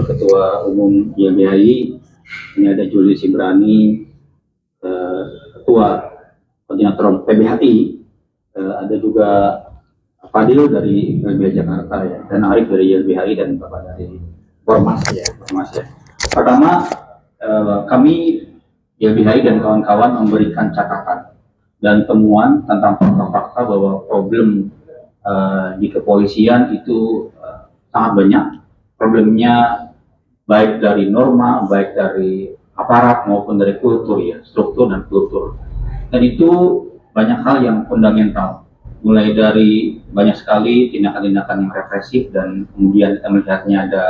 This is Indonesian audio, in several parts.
Ketua Umum YLBHI, ini ada Julius Ibrani, Ketua Koordinator PBHI, ada juga Fadil dari YLBHI Jakarta ya, dan Arif dari YLBHI dan Bapak dari Ormas ya. Pertama, kami YLBHI dan kawan-kawan memberikan catatan dan temuan tentang fakta-fakta bahwa problem di kepolisian itu sangat banyak. Problemnya baik dari norma, baik dari aparat maupun dari kultur ya, struktur dan kultur. Dan itu banyak hal yang fundamental, mulai dari banyak sekali tindakan-tindakan yang represif dan kemudian kita melihatnya ada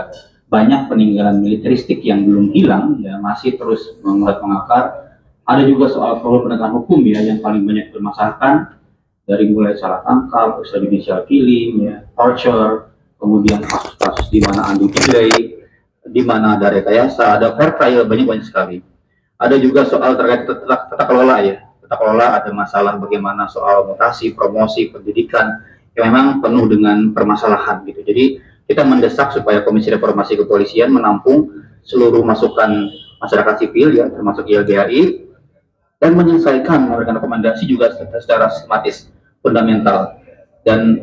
banyak peninggalan militeristik yang belum hilang ya, masih terus mengakar. Ada juga soal problem penegakan hukum ya yang paling banyak dipermasalahkan, dari mulai salah tangkap, extrajudicial killing ya, torture, kemudian kasus-kasus di mana undue delay, di mana ada rekayasa, ada fair trial, banyak sekali. Ada juga soal terkait tata kelola ya. Tata kelola ada masalah bagaimana soal mutasi, promosi, pendidikan yang memang penuh dengan permasalahan gitu. Jadi kita mendesak supaya Komisi Reformasi Kepolisian menampung seluruh masukan masyarakat sipil ya, termasuk YLBHI, dan menyelesaikan memberikan rekomendasi juga secara sistematis, fundamental. Dan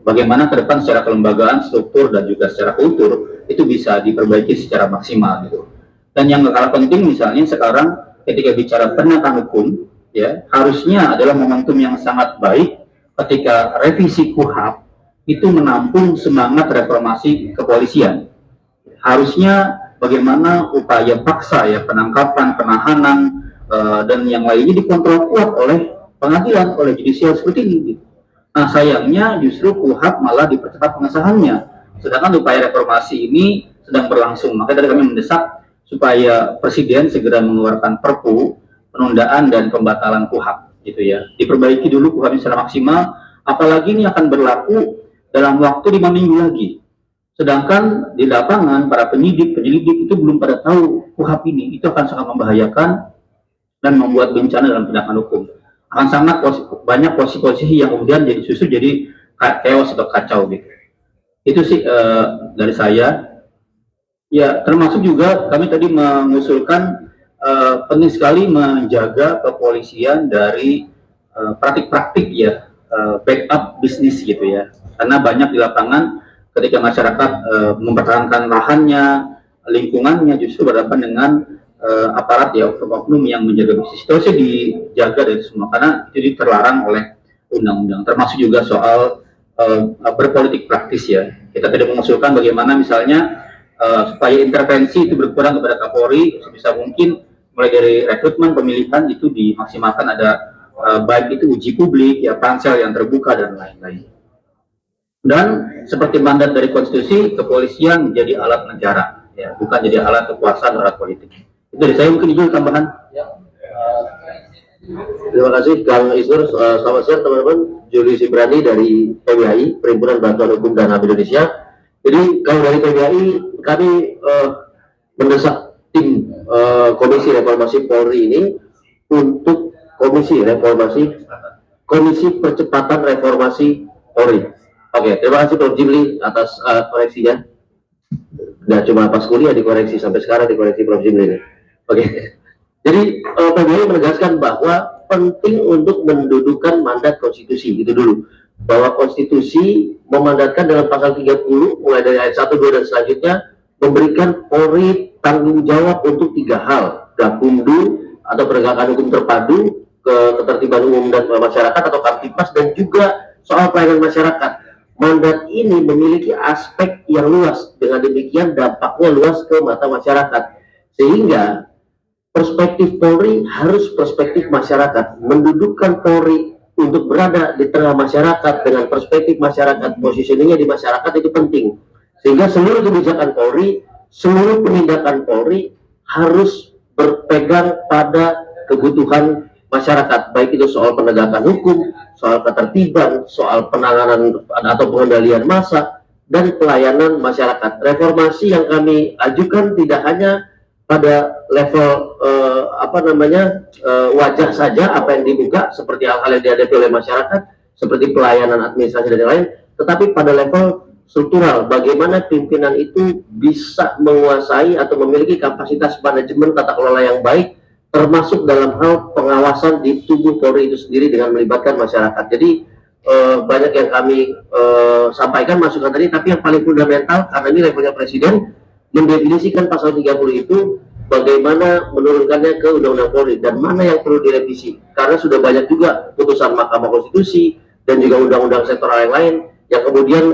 bagaimana ke depan secara kelembagaan, struktur, dan juga secara kultur itu bisa diperbaiki secara maksimal gitu. Dan yang gak kalah penting misalnya sekarang ketika bicara penegakan hukum ya, harusnya adalah momentum yang sangat baik ketika revisi KUHP itu menampung semangat reformasi kepolisian. Harusnya bagaimana upaya paksa ya, penangkapan, penahanan, dan yang lainnya dikontrol kuat oleh pengadilan, oleh judicial scrutiny gitu. Nah sayangnya justru KUHP malah dipercepat pengesahannya, sedangkan upaya reformasi ini sedang berlangsung. Maka tadi kami mendesak supaya Presiden segera mengeluarkan Perpu penundaan dan pembatalan KUHP gitu ya. Diperbaiki dulu KUHP secara maksimal, apalagi ini akan berlaku dalam waktu 5 minggu lagi. Sedangkan di lapangan para penyidik itu belum pada tahu KUHP ini. Itu akan sangat membahayakan dan membuat bencana dalam penegakan hukum. Akan sangat banyak posisi-posisi yang kemudian jadi susu jadi chaos atau kacau gitu. Itu sih dari saya. Ya, termasuk juga kami tadi mengusulkan penting sekali menjaga kepolisian dari praktik-praktik ya, backup bisnis gitu ya. Karena banyak di lapangan ketika masyarakat mempertahankan lahannya, lingkungannya justru berhadapan dengan aparat ya, oknum yang menjaga bisnis. Itu harusnya dijaga dari semua karena itu terlarang oleh undang-undang. Termasuk juga soal berpolitik praktis ya. Kita tidak mengusulkan bagaimana misalnya supaya intervensi itu berkurang kepada Kapolri sebisa mungkin, mulai dari rekrutmen, pemilihan itu dimaksimalkan, ada baik itu uji publik ya, pansel yang terbuka dan lain-lain. Dan seperti mandat dari konstitusi, kepolisian menjadi alat negara ya, bukan jadi alat kekuasaan, alat politik. Itu dari saya, mungkin itu tambahan. Terima kasih Kang Isnur. Selamat siang teman-teman. Julius Ibrani dari PBHI, Perhimpunan Bantuan Hukum dan HAM Indonesia. Jadi kalau dari PBHI kami mendesak tim Komisi Reformasi Polri ini untuk Komisi Percepatan Reformasi Polri. Oke, terima kasih Prof. Jimli atas koreksinya. Nggak cuma pas kuliah dikoreksi, sampai sekarang dikoreksi Prof. Jimli. Oke. Jadi PBHI menegaskan bahwa penting untuk mendudukan mandat konstitusi, itu dulu. Bahwa konstitusi memandatkan dalam pasal 30 mulai dari ayat 1, 2 dan selanjutnya memberikan Polri tanggung jawab untuk 3 hal: Gakumdu atau penegakan hukum terpadu, ketertiban umum dan masyarakat atau Kamtibmas, dan juga soal pelayanan masyarakat. Mandat ini memiliki aspek yang luas, dengan demikian dampaknya luas ke mata masyarakat, sehingga perspektif Polri harus perspektif masyarakat. Mendudukkan Polri untuk berada di tengah masyarakat dengan perspektif masyarakat, positioningnya di masyarakat itu penting. Sehingga seluruh kebijakan Polri, seluruh penindakan Polri harus berpegang pada kebutuhan masyarakat, baik itu soal penegakan hukum, soal ketertiban, soal penanganan atau pengendalian massa, dan pelayanan masyarakat. Reformasi yang kami ajukan tidak hanya pada level wajah saja apa yang dibuka seperti hal-hal yang dihadapi oleh masyarakat seperti pelayanan administrasi dan lain-lain, tetapi pada level struktural, bagaimana pimpinan itu bisa menguasai atau memiliki kapasitas manajemen tata kelola yang baik, termasuk dalam hal pengawasan di tubuh Polri itu sendiri dengan melibatkan masyarakat. Jadi banyak yang kami sampaikan masukan tadi, tapi yang paling fundamental karena ini levelnya Presiden mendefinisikan pasal 30 itu bagaimana menurunkannya ke Undang-Undang Polri dan mana yang perlu direvisi, karena sudah banyak juga putusan Mahkamah Konstitusi dan juga undang-undang sektoral yang lain yang kemudian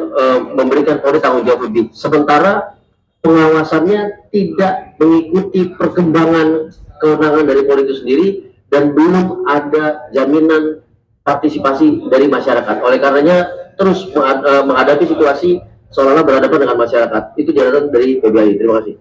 memberikan Polri tanggung jawab lebih, sementara pengawasannya tidak mengikuti perkembangan kewenangan dari Polri itu sendiri dan belum ada jaminan partisipasi dari masyarakat. Oleh karenanya terus menghadapi situasi seolah-olah berhadapan dengan masyarakat. Itu catatan dari PBI. Terima kasih.